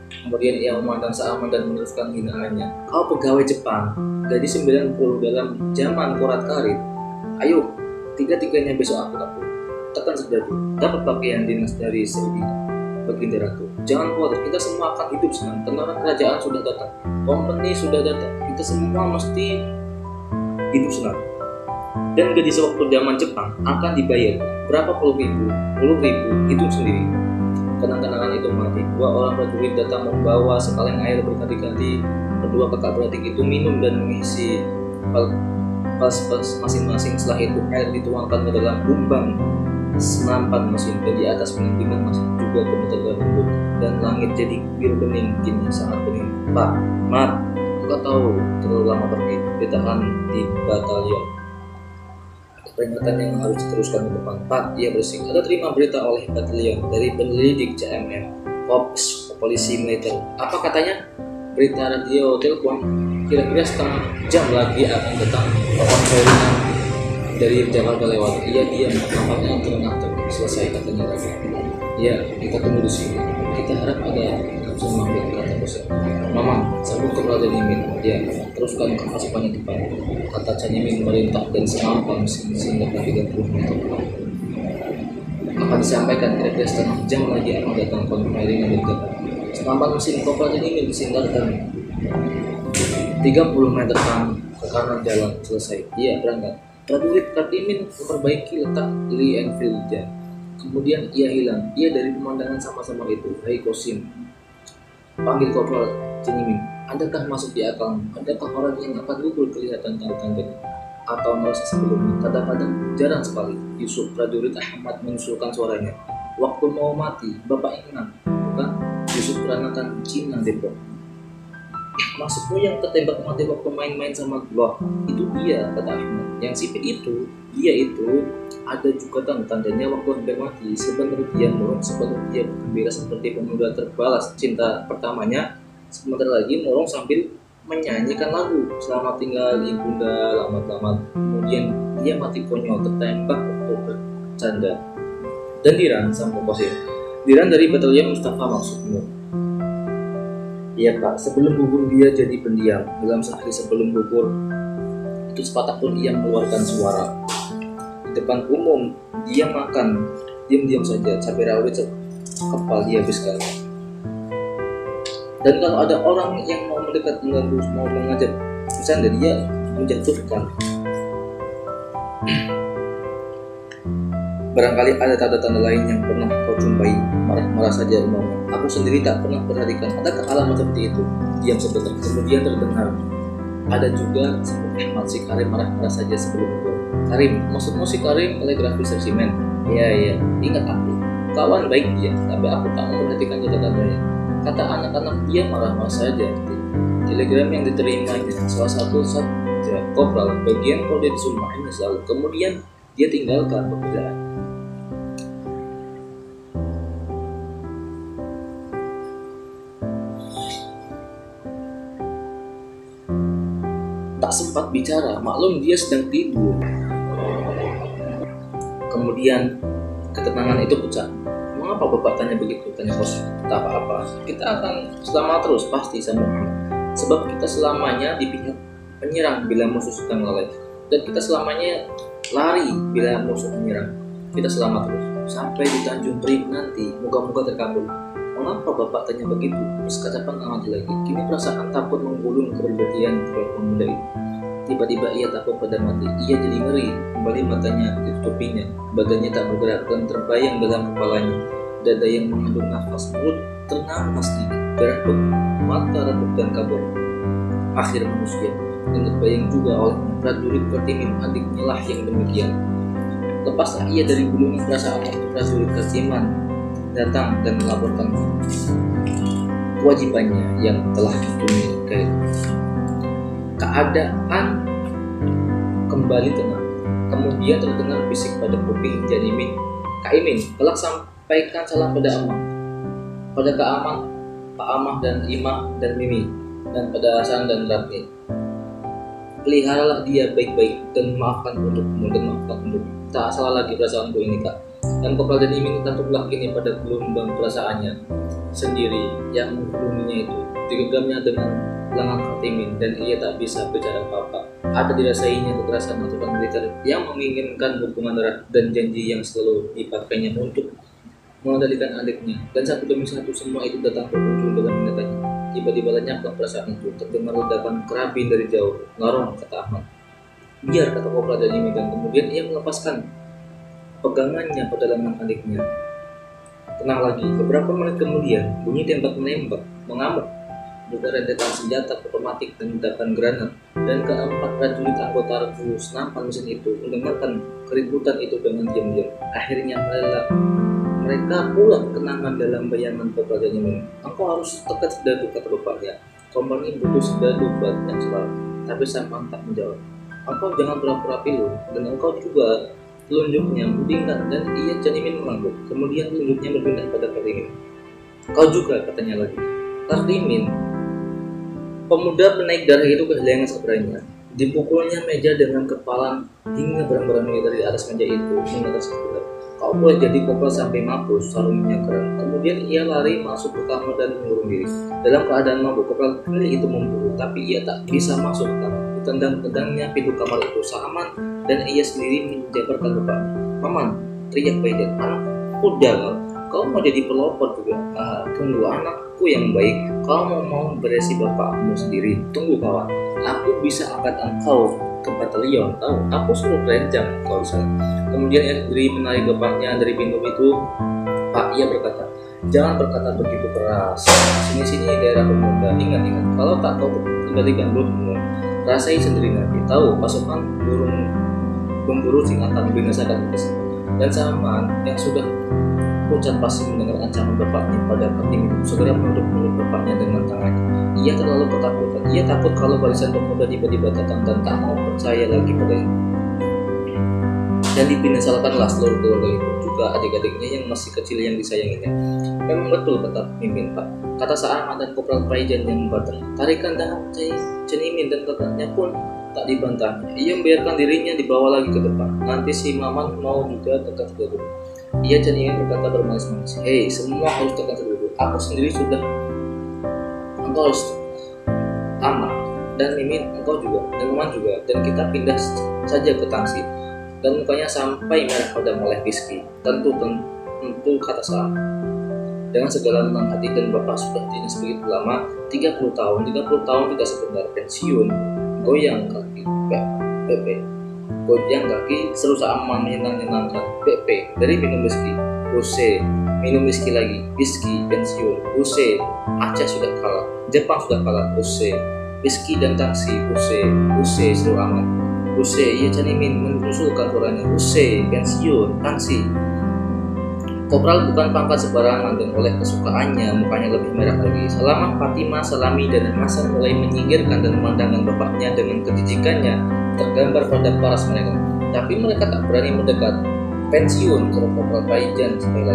Kemudian ia memandang Saaman dan meneruskan hinaannya. Kau pegawai Jepang, gaji 90 dalam zaman korat karir. Ayo, tiga-tiganya besok aku dapur. Tekan serdadu, dapat pakaian dinas dari Sri Baginda Ratu. Jangan khawatir, kita semua akan hidup senang. Tentara kerajaan sudah datang, company sudah datang, kita semua mesti hidup senang. Dan gaji sewaktu zaman Jepang akan dibayar berapa puluh ribu, hitung sendiri. Kenang-kenangan itu mati. 2 orang prajurit datang membawa sekaleng air berganti-ganti. Kedua kakak beradik itu minum dan mengisi pas masing-masing. Setelah itu air dituangkan ke dalam bumbang senampan mesin, dan di atas penimpinan masih juga gemetar dan lembut, dan langit jadi biru bening, kini sangat bening. Pak, Mat, kau tahu terlalu lama pergi, ditahan di batalion. Peringatan yang harus diteruskan ke depan. Pak, ia bersih. Ada terima berita oleh batalion dari penyelidik CMM, Korps Polisi Militer. Apa katanya? Berita radio telepon. Kira-kira setengah jam lagi akan datang konferensi dari Jakarta lewat. Ia diam, nampaknya terengah-engah. Selesai, katanya lagi. Ya, kita tunggu di sini. Kita harap ada langsung mampir, kata bosnya. Mama, sabuk Kopral Janimin. Ya, teruskan ke pasukannya depan, kata Janimin merintah dan semampan mesin dapat 30 meter. Akan disampaikan kira-kira setengah jam lagi akan datang konferensi dari Jakarta. Semampan mesin Kopral Janimin disindarkan 30 meter ke kanan jalan. Selesai, ia berangkat. Prajurit Kartimin memperbaiki letak Lee Enfield-nya. Kemudian ia hilang. Ia dari pemandangan sama-sama itu. Hai Kosim, panggil Kopral Janimin. Adakah masuk di akal? Adakah orang yang akan gugur kelihatan tanda-tandanya? Atau merasa sebelumnya? Kadang-kadang jarang sekali Yusuf prajurit Ahmad menyusulkan suaranya. Waktu mau mati, Bapak ingat, bukan? Yusuf peranakan Cina Depok. Maksudmu yang ketembak mati waktu main-main sama gua? Itu dia, kata Ahmad. Yang sipit itu, dia itu ada juga tanda-tandanya waktu hampir mati. Sebenarnya dia murung, sebenarnya dia bergembira seperti pemuda terbalas cinta pertamanya. Sebentar lagi murung sambil menyanyikan lagu Selamat Tinggal Ibunda Lamat-Lamat. Kemudian dia mati konyol tertembak waktu bercanda. Dan Diran sama Kosim. Diran dari batalion Mustafa maksudmu? Iya Pak, sebelum gugur dia jadi pendiam. Dalam sehari sebelum gugur itu sepatah pun ia mengeluarkan suara. Di depan umum dia makan diam-diam saja, cabai rawit kepal dia habiskan. Dan kalau ada orang yang mau mendekat mengganggu, mau mengajak bercanda, dia menjatuhkan. Barangkali ada tanda-tanda lain yang pernah kau jumpai. Marah-marah saja umumnya. Aku sendiri tak pernah perhatikan. Adakah alamat seperti itu? Diam sebentar, kemudian terdengar. Ada juga seperti Ahmad si Karim marah-marah saja sebelum itu. Karim, maksudmu si Karim telegrafis resimen? Iya, ingat aku. Kawan baik dia, tapi aku tak memperhatikan tanda-tandanya. Kata anak-anak dia marah-marah saja. Telegram yang diterimanya salah satu saja kopral bagian kode di rumahnya selalu. Kemudian dia tinggalkan pekerjaan. Tak sempat bicara, maklum dia sedang tidur. Kemudian ketenangan itu pecah. Mengapa Bapak tanya begitu? Tanya bos. Tak apa-apa, kita akan selamat terus pasti sama Muhammad. Sebab kita selamanya di pihak penyerang bila musuh sedang lalai, dan kita selamanya lari bila musuh menyerang. Kita selamat terus sampai di Tanjung Priok nanti. Moga-moga terkabul. Mengapa Bapak tanya begitu? Percakapan amati lagi. Kini perasaan takut menggulung kepribadian pemuda itu. Tiba-tiba ia takut pada mati. Ia jadi ngeri. Kembali matanya ditutupinya. Badannya tak bergerak dan terbayang dalam kepalanya. Dada yang mengandung nafas, mulut ternama sedikit. Darah mata redup dan kabur. Akhir manusia. Dan terbayang juga oleh prajurit Kartimin, adiknya lah yang demikian. Lepaslah ia dari gulungan perasaan waktu prajurit Kartiman datang dan melaporkan kewajibannya yang telah ditunaikan. Keadaan kembali tenang. Kemudian terdengar bisik pada kuping Janimin. Kak Imin, kelak sampaikan salam pada Amang, pada Kak Amang, Pak Amah dan Imah dan Mimi, dan pada Hasan dan Ratni. Peliharalah dia baik-baik dan maafkan untukmu dan maafkan untukmu. Tak salah lagi perasaanku ini Kak. Dan Kopral dan Imin tertutuplah kini pada gelombang perasaannya sendiri yang menggelunginya itu. Digenggamnya dengan lengan Kartimin dan ia tak bisa bicara apa-apa. Ada dirasainya kekerasan aturan militer yang menginginkan hubungan erat dan janji yang selalu dipakainya untuk mengendalikan adiknya. Dan satu demi satu semua itu datang berkunjung dalam ingatannya. Tiba-tiba lenyaplah perasaan itu. Terdengar ledakan karabin dari jauh. Ngarong, kata Ahmad. Biar, kata Kopral dan Imin, dan kemudian ia melepaskan pegangannya pada lengan adiknya. Tenang lagi. Beberapa menit kemudian bunyi tembak-menembak mengamuk. Juga rentetan senjata otomatik dan ledakan granat, dan keempat prajurit anggota regu senapan mesin itu mendengarkan keributan itu dengan diam-diam. Akhirnya mereka pulang kenangan dalam bayangan Kopral dan Imin. Engkau harus tekat sedadu, kata bapaknya. Kompani butuh sedadu buat yang selalu. Tapi sang tak menjawab. Engkau jangan pura-pura pilu, dan engkau juga. Telunjuknya budingkan dan ia Janimin mengangguk. Kemudian telunjuknya berpindah pada Kartimin. Kau juga, katanya lagi. Kartimin, pemuda penaik darah itu kehilangan sabarnya. Dipukulnya meja dengan kepalan hingga barang-barang militer di atas meja itu mengeras kepala. Kau boleh jadi Kopral sampai mampus, sarungnya keren. Kemudian ia lari masuk ke kamar dan mengurung diri. Dalam keadaan mabuk, Kopral kali itu memburu, tapi ia tak bisa masuk ke kamar. Ditendang-tendangnya pintu kamar itu Saman dan ia sendiri menjabarkan bapaknya. Paman, teriak Baidan, anak kuda, kau mau jadi pelopor juga? Tunggu, anakku yang baik, kau mau beresi bapakmu sendiri. Tunggu kawan, aku bisa angkat engkau ke batalion. Tahu, aku suruh renjang kau sana. Kemudian ia sendiri menarik bapaknya dari pintu itu. Pak, ia berkata, Jangan berkata begitu keras. Sini-sini daerah pemuda. Ingat, kalau tak tahu kendalikan mulutmu, rasai sendiri nanti. Tahu pasukan pemburu singa akan binasakan kita. Dan Saman yang sudah pucat pasti mendengar ancaman bapaknya pada Kartini itu segera menutup mulut bapaknya dengan tangannya. Ia terlalu ketakutan. Ia takut kalau barisan pemuda tiba-tiba datang dan tak mau percaya lagi padanya. Dan dibinasalkanlah seluruh keluarga itu, juga adik-adiknya yang masih kecil yang disayanginya. Memang betul kata Mimin, Pak. Kata Saaman dan Kopral Paijan yang membantu. Tarikan tangan Cenimin dan kakaknya pun tak dibantahnya. Ia membiarkan dirinya dibawa lagi ke depan. Nanti si Maman mau juga tekan dulu. Ia Cenimin berkata bermanis-manis, "Hei, semua harus tekan dulu. Aku sendiri sudah. Engkau harus aman. Dan Mimin, engkau juga. Dan Maman juga. Dan kita pindah saja ke Tangsi." Dan mukanya sampai merah padam oleh whisky. Tentu kata Sam. Dengan segala renang hati, dan bapak sudah dinas begitu lama, 30 tahun tidak sebentar pensiun. Goyang kaki, Pepe. Goyang kaki, seru Saaman menyenangkan. Pepe, dari minum whisky. Buse, minum whisky lagi. Whisky, pensiun. Buse, Aceh sudah kalah. Jepang sudah kalah. Buse, whisky dan taksi. Buse, seru amat. Buse, ia Cenimin menyusulkan suaranya. Buse, pensiun, taksi. Kopral bukan pangkat sembarangan dan oleh kesukaannya mukanya lebih merah lagi. Selama Fatimah, Salami, dan Hasan mulai menyingkirkan dan memandangkan bapaknya dengan kejijikannya tergambar pada paras mereka. Tapi mereka tak berani mendekat. Pensiun, seru Kopral Paijan sekali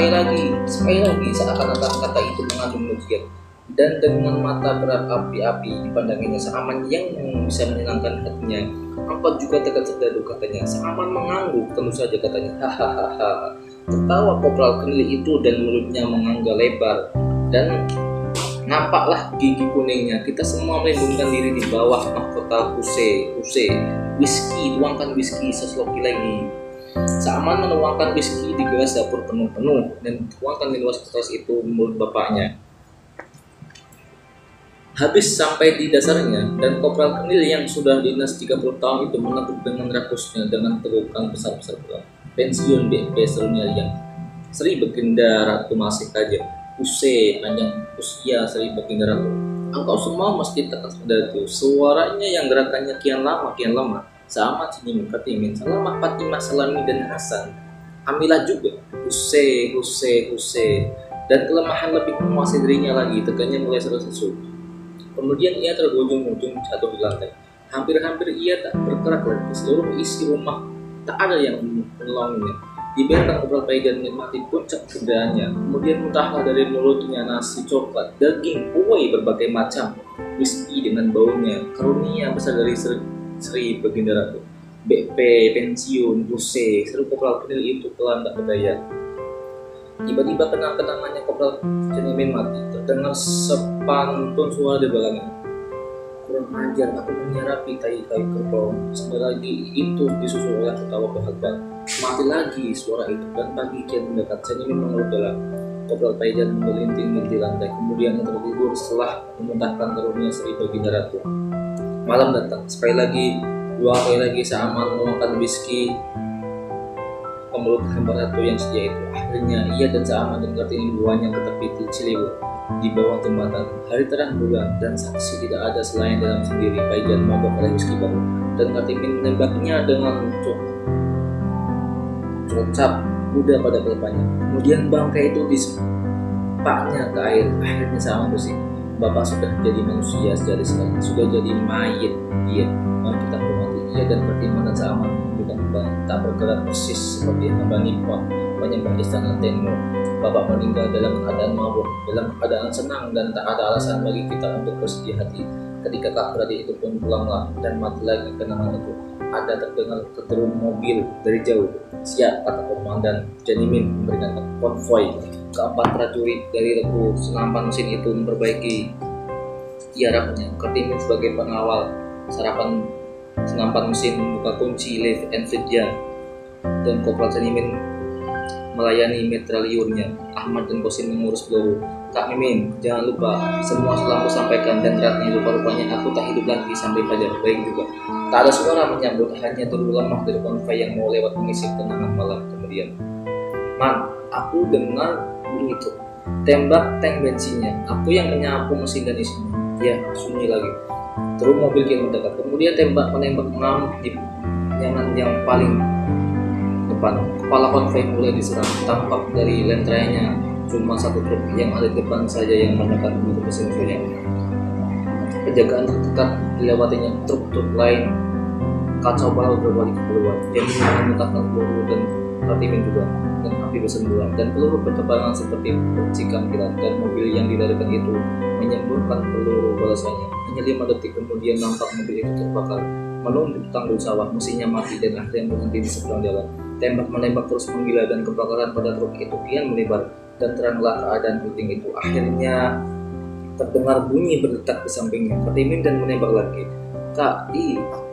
lagi, seakan-akan kata itu mengandung mujiat. Dan dengan mata berapi-api dipandanginya Saaman yang bisa menyenangkan hatinya. Empat juga tegak serdadu katanya. Saaman mengangguk, tentu saja katanya. Hahaha. Tertawa Kopral Kenili itu dan mulutnya mengangga lebar. Dan nampaklah gigi kuningnya. Kita semua melindungkan diri di bawah mahkota Huse. Whisky, tuangkan whisky seseloki lagi. Saaman menuangkan whisky di gelas dapur penuh-penuh dan tuangkan minuman keras itu mulut bapaknya. Habis sampai di dasarnya, dan Kopral Kenil yang sudah dinas 30 tahun itu menekuk dengan rakusnya dengan tegukan besar-besar pula. Pensiun BP serunya yang Sri Baginda Ratu masih saja. Panjang usia Sri Baginda Ratu. Engkau semua mesti tekan sendiri. Suaranya yang gerakannya kian lama. Sama Cenimin, Katimin, Salamah, Fatimah, Salami, dan Hasan. Amilah juga. Huse. Dan kelemahan lebih menguasai dirinya lagi. Tegannya mulai seru-seru. Kemudian ia tergojong-gojong jatuh di lantai. Hampir-hampir ia tak bergerak lagi. Seluruh isi rumah tak ada yang menolongnya. Dibiarkan Kopral Paijan menikmati puncak kedaannya. Kemudian muntahlah dari mulutnya nasi coklat, daging, kue berbagai macam, whisky dengan baunya, karunia besar dari Sri Baginda Ratu. BP, pensiun, Buse, seru Kopral Kenil itu pelan tak berdaya. Tiba-tiba kenang-kenangannya Kopral Cenimin mati. Terdengar sepantun suara di belakangnya. Kurang ajar, aku menyerapi tai kerbau. Sekali lagi itu disusul oleh ketawa bahagia. Mati lagi suara itu, dan pagi kian mendekat. Cenimin mengeluh dalam. Kopral Paijan menggelinting di lantai. Kemudian yang tertidur setelah memuntahkan karunia Sri Baginda Ratu. Malam datang. Dua kali lagi Saaman menuangkan whisky ke mulut hamba ratu yang setia itu. Akhirnya ia dan Saaman dan Kartini buahnya ke tepi Ciliwung di bawah jembatan. Hari terang bulan dan saksi tidak ada selain dalam sendiri. Paijan mabok oleh whisky baru dan Kartini menembaknya dengan cocap kuda pada kelepanya. Kemudian bangkai itu disempaknya ke air. Akhirnya Saaman bersih. Bapak sudah jadi manusia sejati sekali, sudah jadi mayit dia. Mari kita hormati ia dan Kartini dan Saaman bukan tak bergerak persis seperti hamba Nippon menyembah istana Tenno. Bapak meninggal dalam keadaan mabuk, dalam keadaan senang, dan tak ada alasan bagi kita untuk bersedih hati. Ketika Kak Pradi itu pun pulanglah dan mati lagi kenangan itu. Ada terdengar keterun mobil dari jauh. Siap, kata Komandan Cenimin memberikan konvoi. Keempat prajurit dari regu senampan mesin itu memperbaiki tiarapnya. Kartini sebagai pengawal sarapan senampan mesin membuka kunci lift and seatnya, dan Kopral Cenimin melayani metraliurnya. Ahmad dan Kosim mengurus peluru. Kak Mimin, jangan lupa semua setelah aku sampaikan, dan ratnya rupa-rupanya aku tak hidup lagi sampai fajar. Baik juga. Tak ada suara menyambut, hanya deru lemah dari konvoi yang mau lewat mengisi kenangan malam kemudian. Man, aku dengar bunyi Tembak tank bensinnya. Aku yang menyapu mesin dan isinya. Ya, sunyi lagi. Terus mobil kian mendekat. Kemudian menembak mengamuk di nyaman yang paling depan. Kepala konvoi mulai diserang. Tampak dari lentranya cuma satu truk yang ada di depan saja yang menekan menutup mesin-mesinnya. Penjagaan terdekat dilewatinya truk-truk lain. Kacau balau berbalik keluar. Jadi memuntahkan peluru dan Kartimin juga, dan api bersemburan dan peluru bertebaran seperti percikan kilat, dan mobil yang dilarikan itu menyemburkan peluru balasannya. Hanya 5 detik kemudian nampak mobil itu terbakar, menumpuk tanggul sawah, mesinnya mati dan akhirnya berhenti di seberang jalan. Tembak menembak terus menggila dan kebakaran pada truk itu kian melebar, dan teranglah keadaan penting itu. Akhirnya terdengar bunyi berdetak di sampingnya. Kartimin dan menembak lagi. Kak,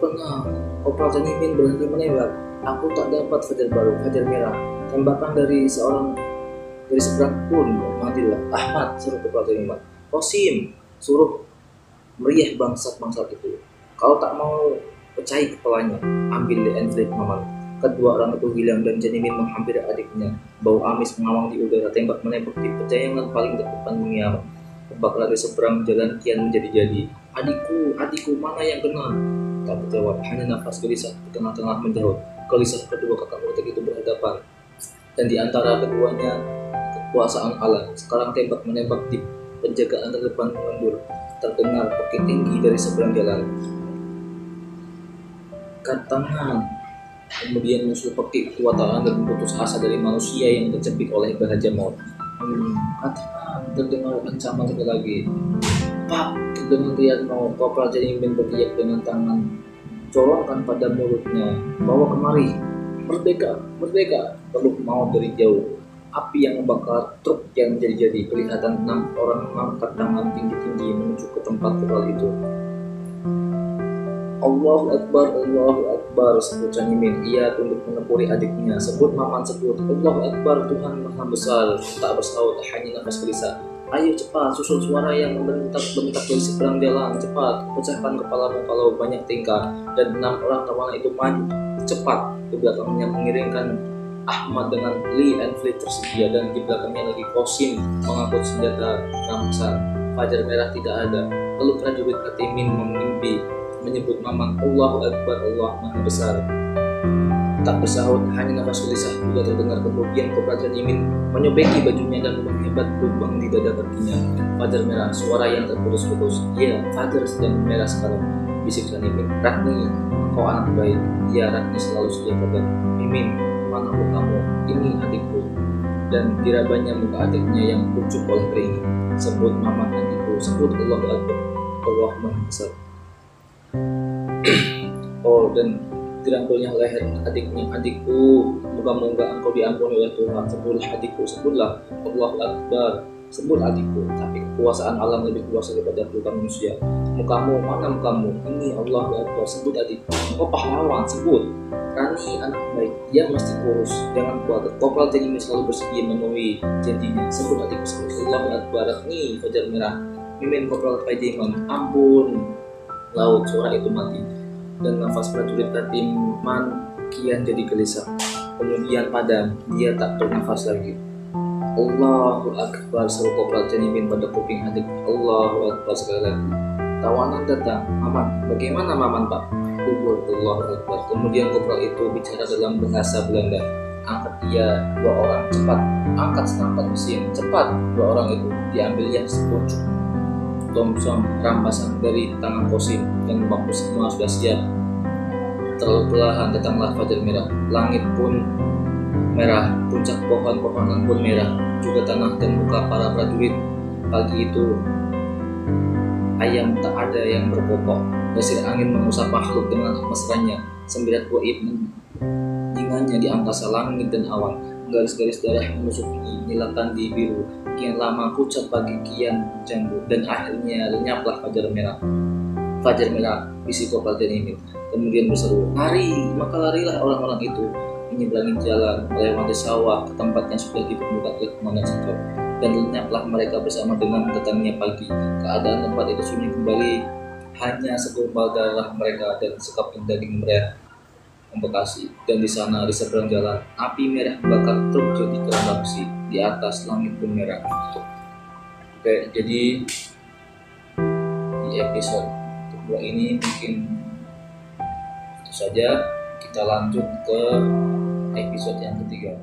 pernah Kopral Tanimin berhenti menembak. Aku tak dapat fajar baru, fajar merah. Tembakan dari seberang pun matilah. Ahmad, suruh Kopral Tanimin. Kosim, suruh meriah bangsat-bangsat itu. Kalau tak mau pecahi kepalanya, ambil the envelope Maman. Kedua orang itu hilang dan Janimin menghampiri adiknya. Bau amis mengawang di udara. Tembak menembak di pejayangan paling depan mengiang. Kebakaran di seberang jalan kian menjadi-jadi. Adikku, mana yang kena? Tak terjawab, hanya nafas gelisah di tengah-tengah menjauh. Gelisah kedua kakak politik itu berhadapan, dan di antara keduanya kekuasaan Allah. Sekarang tembak menembak di penjagaan terdepan mengundur. Terdengar pekik tinggi dari seberang jalan. Tangan. Kemudian musuh pekik kekuatan dan putus asa dari manusia yang terjepit oleh bahaya maut. Katakan, terdengar ancaman sekali lagi. Pak, terdengar teriak mau. Kopral Janimin berteriak dengan tangan corongkan pada mulutnya. Bawa kemari. Merdeka, merdeka. Peluk maut dari jauh. Api yang membakar truk yang menjadi-jadi. Kelihatan 6 orang mengangkat tangan tinggi-tinggi menuju ke tempat kopral itu. Allahu Akbar, sebut Janimin. Ia tunduk menepuri adiknya. Sebut Maman, sebut Allahu Akbar, Tuhan Maha Besar. Tak bersaut, hanya nafas gelisah. Ayo cepat, susul suara yang membentak-bentak dari seberang jalan. Cepat, pecahkan kepalamu kalau banyak tingkah. Dan 6 orang tawanan itu maju cepat. Di belakangnya mengiringkan Ahmad dengan Lee Enfield tersedia, dan di belakangnya lagi Kosim mengangkut senjata rampasan. Fajar merah tidak ada. Lalu prajurit Kartimin memimpi menyebut Maman. Allahu Akbar, Allah Maha Besar. Tak bersaut, hanya nafas gelisah juga terdengar. Kemudian Kopral Janimin menyobeki bajunya dan menghebat lubang di dada kakinya. Fajar merah, suara yang terputus-putus. Ya, Fajar sedang merah sekarang, bisik Janimin. Ratni, kau anak baik. Ya, Ratni selalu sedia kabar. Mimin, mana kamu? Ini adikku. Dan dirabanya muka adiknya yang pucuk oleh keringat. Sebut Maman adikku, sebut Allahu Akbar, Allah Maha Besar. Oh, dan dirangkulnya leher adiknya. Adikku, moga-moga engkau diampuni oleh Tuhan. Sebutlah adikku, sebutlah Allahu Akbar, sebut adikku. Tapi kekuasaan alam lebih kuasa daripada pelukan manusia. Mukamu, mana mukamu? Ini Allahu Akbar, sebut adikku. Engkau pahlawan, sebut. Rani anak baik, dia mesti kurus, jangan khawatir. Kopral Janimin selalu bersedia memenuhi janjinya. Sebut adikku, sebut Allahu Akbar. Nih, fajar merah. Mimin Kopral Janimin, ampun. Laut, suara itu mati. Dan nafas prajurit Kartiman kian jadi gelisah. Kemudian padam, dia tak bernafas lagi. Allahu Akbar, seru Kopral Janimin pada kuping adik. Allahu Akbar sekali lagi. Tawanan datang. Maman, bagaimana Maman Pak? Kubur. Allahu Akbar. Kemudian Kopral itu bicara dalam bahasa Belanda. Angkat dia 2 orang, cepat. Angkat senapan mesin, cepat. 2 orang itu diambilnya sepucuk Thompson rampasan dari tangan Kosim, dan waktu semua sudah siap. Terlalu perlahan datanglah fajar merah. Langit pun merah, puncak pohon-pohonan pun merah, juga tanah dan muka para prajurit. Pagi itu ayam tak ada yang berkokok. Desir angin mengusap makhluk dengan mesranya. Sembirat goib menjingannya di angkasa langit dan awan. Garis-garis darah menusuki nyilatan di biru. Kian lama pucat pagi kian janggut, dan akhirnya lenyaplah fajar merah. Fajar merah, bisik Kopral Janimin. Kemudian berseru, lari, maka larilah orang-orang itu menyeberangi jalan, melewati sawah ke tempat yang sudah ditentukan oleh komandan sektor, dan lenyaplah mereka bersama dengan datangnya pagi. Keadaan tempat itu sunyi kembali, hanya segumpal darah mereka dan sekaping daging mereka Bekasi, dan di sana di seberang jalan api merah membakar truk jadi keramba besi di atas langit pun merah. Oke, jadi di episode kedua ini mungkin itu saja. Kita lanjut ke episode yang ketiga.